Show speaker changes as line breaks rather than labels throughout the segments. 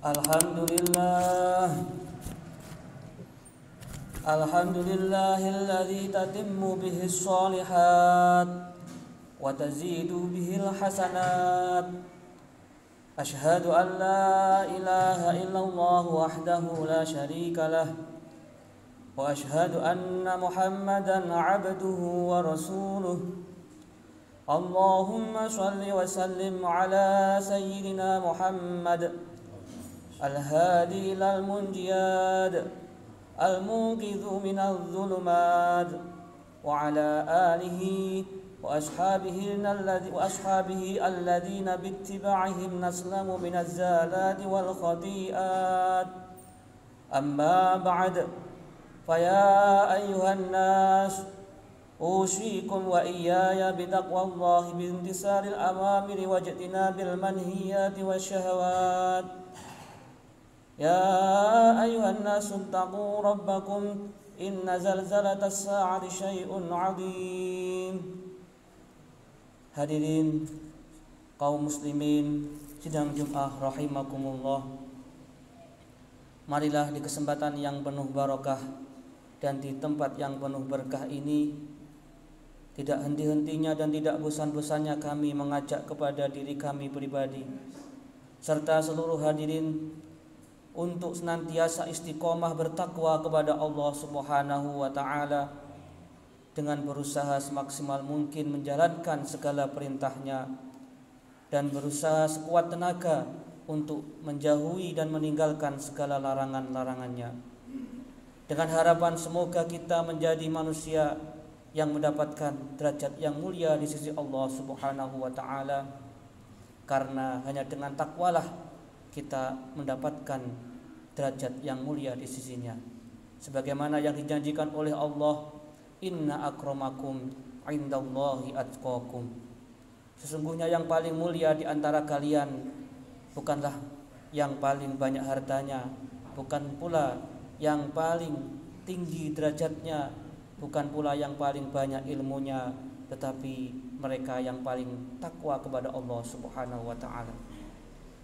Alhamdulillah Alhamdulillahilladzi tatimmu bihis shalihat wa tazidu bihil hasanat. Ashhadu an la ilaha illallah wahdahu la syarika lah wa ashhadu anna Muhammadan abduhu wa rasuluh. Allahumma shalli wa sallim ala sayyidina Muhammad al-hadi ilal munjiyad al-munqidhu minal dhulumat wa ala alihi wa ashabihi alladhina bittiba'ihim naslamu minaz zalati wal khati'at. Amma ba'd, faya ayyuhan nas usikum wa iyaya bitaqwallahi bintisaril awamiri wajtinabil manhiyati wasyahawat. Ya ayyuhan nasu taqu rabbakum inna zalzalatas sa'ati syai'un 'adzim. Hadirin kaum muslimin sidang Jumat rahimakumullah. Marilah di kesempatan yang penuh barakah dan di tempat yang penuh berkah ini, tidak henti-hentinya dan tidak bosan-bosannya kami mengajak kepada diri kami pribadi serta seluruh hadirin untuk senantiasa istiqomah bertakwa kepada Allah Subhanahu wa ta'ala dengan berusaha semaksimal mungkin menjalankan segala perintahnya dan berusaha sekuat tenaga untuk menjauhi dan meninggalkan segala larangan-larangannya, dengan harapan semoga kita menjadi manusia yang mendapatkan derajat yang mulia di sisi Allah Subhanahu wa ta'ala, karena hanya dengan takwalah kita mendapatkan derajat yang mulia di sisinya, sebagaimana yang dijanjikan oleh Allah, inna akramakum indallahi atqakum. Sesungguhnya yang paling mulia di antara kalian bukanlah yang paling banyak hartanya, bukan pula yang paling tinggi derajatnya, bukan pula yang paling banyak ilmunya, tetapi mereka yang paling takwa kepada Allah Subhanahu wa ta'ala.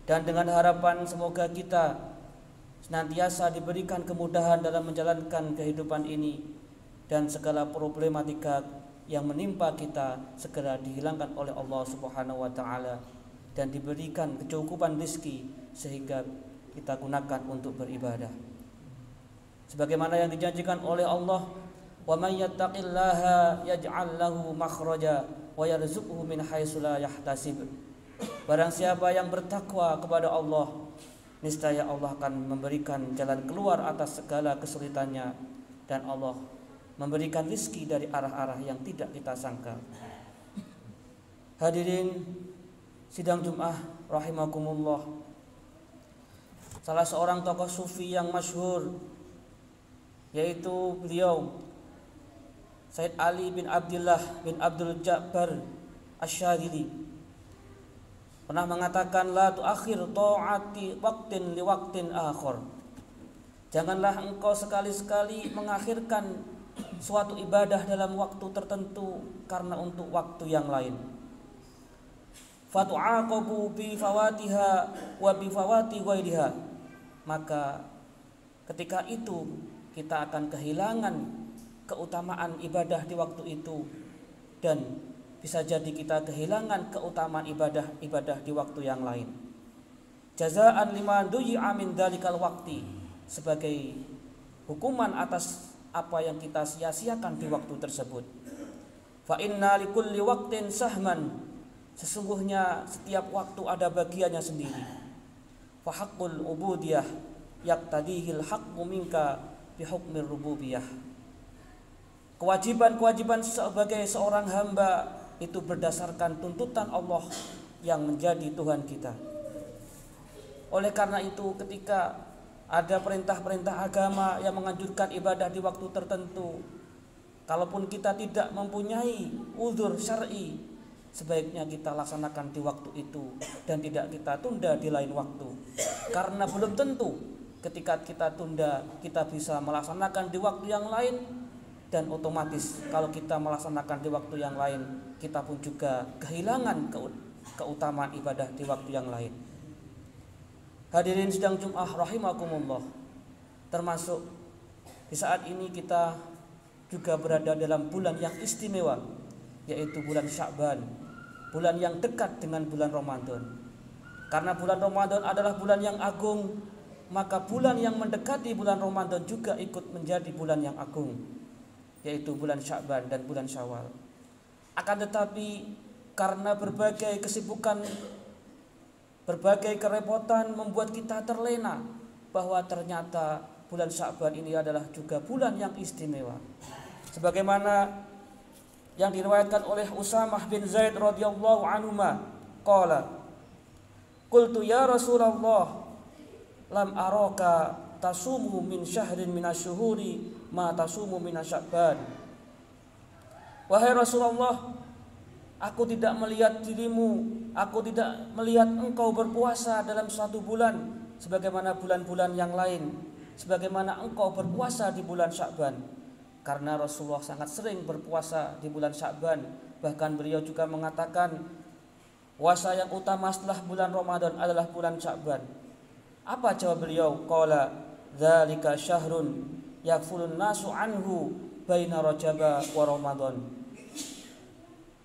Dan dengan harapan semoga kita senantiasa diberikan kemudahan dalam menjalankan kehidupan ini, dan segala problematika yang menimpa kita segera dihilangkan oleh Allah Subhanahu wa ta'ala, dan diberikan kecukupan rezeki sehingga kita gunakan untuk beribadah sebagaimana yang dijanjikan oleh Allah, wa may yattaqillaha yaj'al lahu makhraja wa yarzuqhu min haitsu la yahtasib. Barang siapa yang bertakwa kepada Allah, niscaya Allah akan memberikan jalan keluar atas segala kesulitannya, dan Allah memberikan rezeki dari arah-arah yang tidak kita sangka. Hadirin sidang Jumat rahimakumullah, salah seorang tokoh sufi yang masyhur, yaitu beliau Sayyid Ali bin Abdullah bin Abdul Jabbar Asy-Syadzili, pernah mengatakan, la tuakhir ta'ati waqtin li waqtin akhar. Janganlah engkau sekali-sekali mengakhirkan suatu ibadah dalam waktu tertentu karena untuk waktu yang lain. Fatu'aqabu bi fawatiha wa bi fawati ghairiha. Maka ketika itu kita akan kehilangan keutamaan ibadah di waktu itu, dan bisa jadi kita kehilangan keutamaan ibadah di waktu yang lain. Jazaan liman duyi'a min dalikal waqti, sebagai hukuman atas apa yang kita sia-siakan di waktu tersebut. Fa inna likulli waqtin sahman, sesungguhnya setiap waktu ada bagiannya sendiri. Fa haqqul ubudiyah yaqtadihil haqqu minka bi hukmir rububiyah. Kewajiban-kewajiban sebagai seorang hamba itu berdasarkan tuntutan Allah yang menjadi Tuhan kita. Oleh karena itu, ketika ada perintah-perintah agama yang menganjurkan ibadah di waktu tertentu, kalaupun kita tidak mempunyai uzur syar'i, sebaiknya kita laksanakan di waktu itu dan tidak kita tunda di lain waktu. Karena belum tentu ketika kita tunda kita bisa melaksanakan di waktu yang lain, dan otomatis kalau kita melaksanakan di waktu yang lain, kita pun juga kehilangan keutamaan ibadah di waktu yang lain. Hadirin sidang Jum'ah rahimakumullah. Termasuk di saat ini kita juga berada dalam bulan yang istimewa, yaitu bulan Sya'ban, bulan yang dekat dengan bulan Ramadan. Karena bulan Ramadan adalah bulan yang agung, maka bulan yang mendekati bulan Ramadan juga ikut menjadi bulan yang agung, yaitu bulan Sya'ban dan bulan Syawal. Akan tetapi karena berbagai kesibukan, berbagai kerepotan membuat kita terlena bahwa ternyata bulan Sya'ban ini adalah juga bulan yang istimewa. Sebagaimana yang diriwayatkan oleh Usamah bin Zaid radhiyallahu anhu, qala qultu ya Rasulullah lam araka tasumu min syahrin minasyuhuri ma tasumu minasya'ban. Wahai Rasulullah, aku tidak melihat dirimu, aku tidak melihat engkau berpuasa dalam suatu bulan sebagaimana bulan-bulan yang lain, sebagaimana engkau berpuasa di bulan Sya'ban. Karena Rasulullah sangat sering berpuasa di bulan Sya'ban. Bahkan beliau juga mengatakan puasa yang utama setelah bulan Ramadan adalah bulan Sya'ban. Apa jawab beliau? Qala dzalika syahrun yakfulun nasu anhu baina Rajaba wa Ramadan.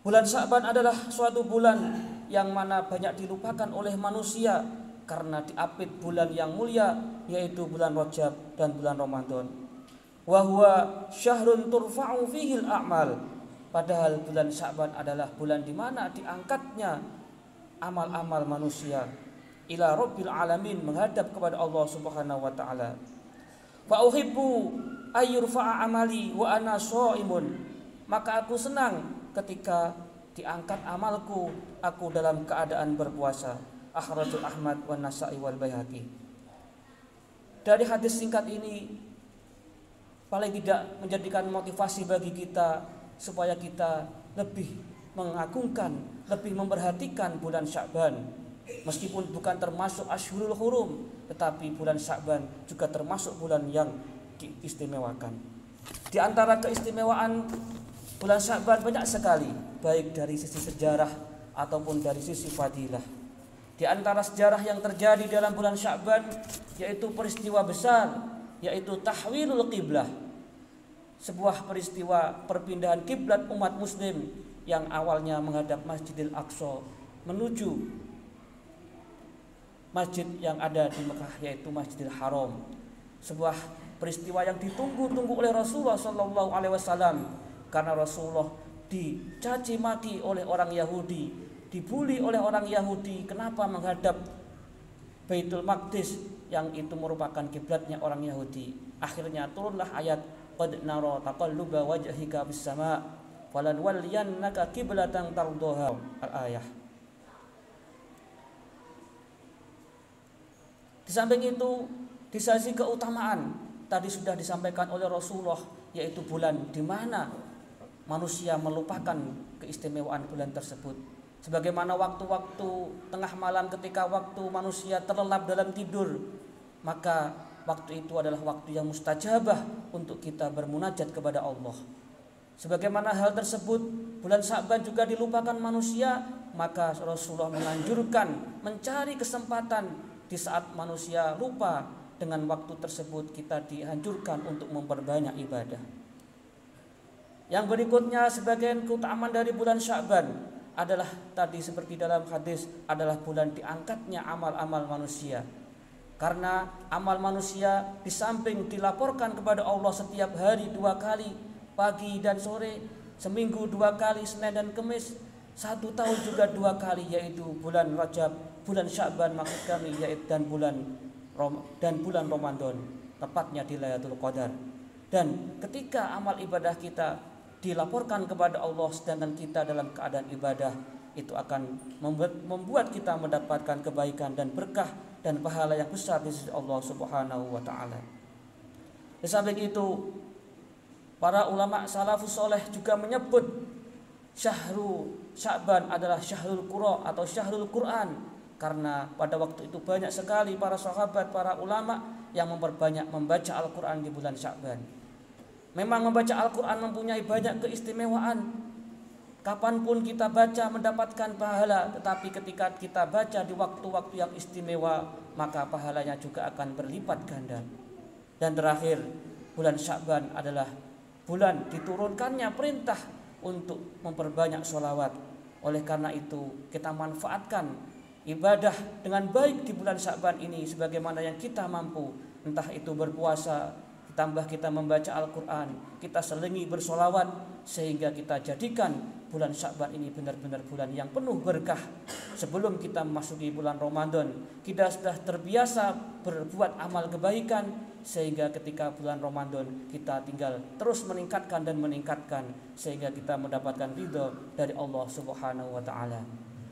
Bulan Sya'ban adalah suatu bulan yang mana banyak dilupakan oleh manusia karena diapit bulan yang mulia, yaitu bulan Rajab dan bulan Ramadan. Wa huwa syahrun turfa'u fihi al-a'mal. Padahal bulan Sya'ban adalah bulan di mana diangkatnya amal-amal manusia ila rabbil alamin, menghadap kepada Allah Subhanahu wa taala. Fa uhibbu ayyurfa'a amali wa ana shaimun. Maka aku senang ketika diangkat amalku, aku dalam keadaan berpuasa. Akhrajul Ahmad wa Nasa'i wal Baihaqi. Dari hadis singkat ini paling tidak menjadikan motivasi bagi kita supaya kita lebih mengagungkan, lebih memperhatikan bulan Sya'ban. Meskipun bukan termasuk Ashhurul Hurum, tetapi bulan Sya'ban juga termasuk bulan yang diistimewakan. Di antara keistimewaan bulan Sya'ban banyak sekali, baik dari sisi sejarah ataupun dari sisi fadilah. Di antara sejarah yang terjadi dalam bulan Sya'ban yaitu peristiwa besar, yaitu tahwilul qiblah. Sebuah peristiwa perpindahan kiblat umat muslim yang awalnya menghadap Masjidil Aqsa menuju masjid yang ada di Mekah, yaitu Masjidil Haram. Sebuah peristiwa yang ditunggu-tunggu oleh Rasulullah sallallahu alaihi wasallam, karena Rasulullah dicaci maki oleh orang Yahudi, dibuli oleh orang Yahudi kenapa menghadap Baitul Maqdis yang itu merupakan kiblatnya orang Yahudi. Akhirnya turunlah ayat qad nara taqalluba wajhika fis sama' falan walliyannaka qiblatan tardaha, al-ayah. Di samping itu, di sisi keutamaan tadi sudah disampaikan oleh Rasulullah, yaitu bulan di mana manusia melupakan keistimewaan bulan tersebut. Sebagaimana waktu-waktu tengah malam ketika waktu manusia terlelap dalam tidur, maka waktu itu adalah waktu yang mustajabah untuk kita bermunajat kepada Allah. Sebagaimana hal tersebut bulan Sya'ban juga dilupakan manusia, maka Rasulullah menganjurkan mencari kesempatan di saat manusia lupa dengan waktu tersebut, kita dianjurkan untuk memperbanyak ibadah. Yang berikutnya sebagian keutamaan dari bulan Sya'ban adalah tadi seperti dalam hadis, adalah bulan diangkatnya amal-amal manusia. Karena amal manusia di samping dilaporkan kepada Allah setiap hari 2 kali, pagi dan sore, seminggu 2 kali, Senin dan Kamis, 1 tahun juga 2 kali, yaitu bulan Rajab, bulan Sya'ban maksud kami, yaitu dan bulan Ramadan, tepatnya di Lailatul Qadar. Dan ketika amal ibadah kita dilaporkan kepada Allah sedangkan kita dalam keadaan ibadah, itu akan membuat kita mendapatkan kebaikan dan berkah dan pahala yang besar di sisi Allah Subhanahu wa taala. Di samping itu, para ulama salafus saleh juga menyebut Syahrul Sya'ban adalah Syahrul Qura atau Syahrul Quran, karena pada waktu itu banyak sekali para sahabat, para ulama yang memperbanyak membaca Al-Quran di bulan Sya'ban. Memang membaca Al-Quran mempunyai banyak keistimewaan, Kapanpun kita baca mendapatkan pahala, tetapi ketika kita baca di waktu-waktu yang istimewa, maka pahalanya juga akan berlipat ganda. Dan terakhir, bulan Sya'ban adalah bulan diturunkannya perintah untuk memperbanyak sholawat. Oleh karena itu, kita manfaatkan ibadah dengan baik di bulan Sya'ban ini sebagaimana yang kita mampu. Entah itu berpuasa, ditambah kita membaca Al-Quran, kita selingi bersolawat, sehingga kita jadikan bulan Sya'ban ini benar-benar bulan yang penuh berkah. Sebelum kita memasuki bulan Ramadan, kita sudah terbiasa berbuat amal kebaikan, sehingga ketika bulan Ramadan kita tinggal terus meningkatkan dan meningkatkan, sehingga kita mendapatkan ridho dari Allah Subhanahu wa Ta'ala.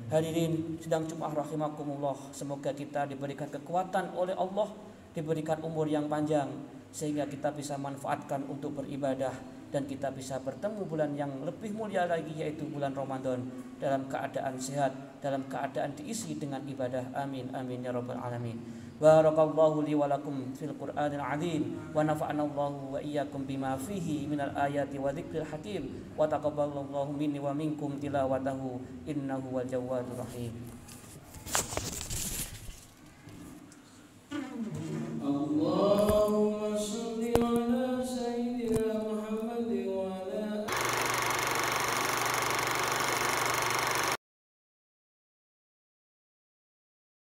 Hadirin sidang Jumat rahimakumullah, semoga kita diberikan kekuatan oleh Allah, diberikan umur yang panjang, sehingga kita bisa manfaatkan untuk beribadah, dan kita bisa bertemu bulan yang lebih mulia lagi, yaitu bulan Ramadan, dalam keadaan sehat, dalam keadaan diisi dengan ibadah. Amin amin ya rabbal alamin. Barakallahu li wa lakum fil Qur'anil azim, wa nafa'ana Allahu wa iyyakum bima fihi minal ayati wa dzikril hakim, wa taqabbalallahu minni wa minkum tilawatahu innahu wal jawwadur rahim.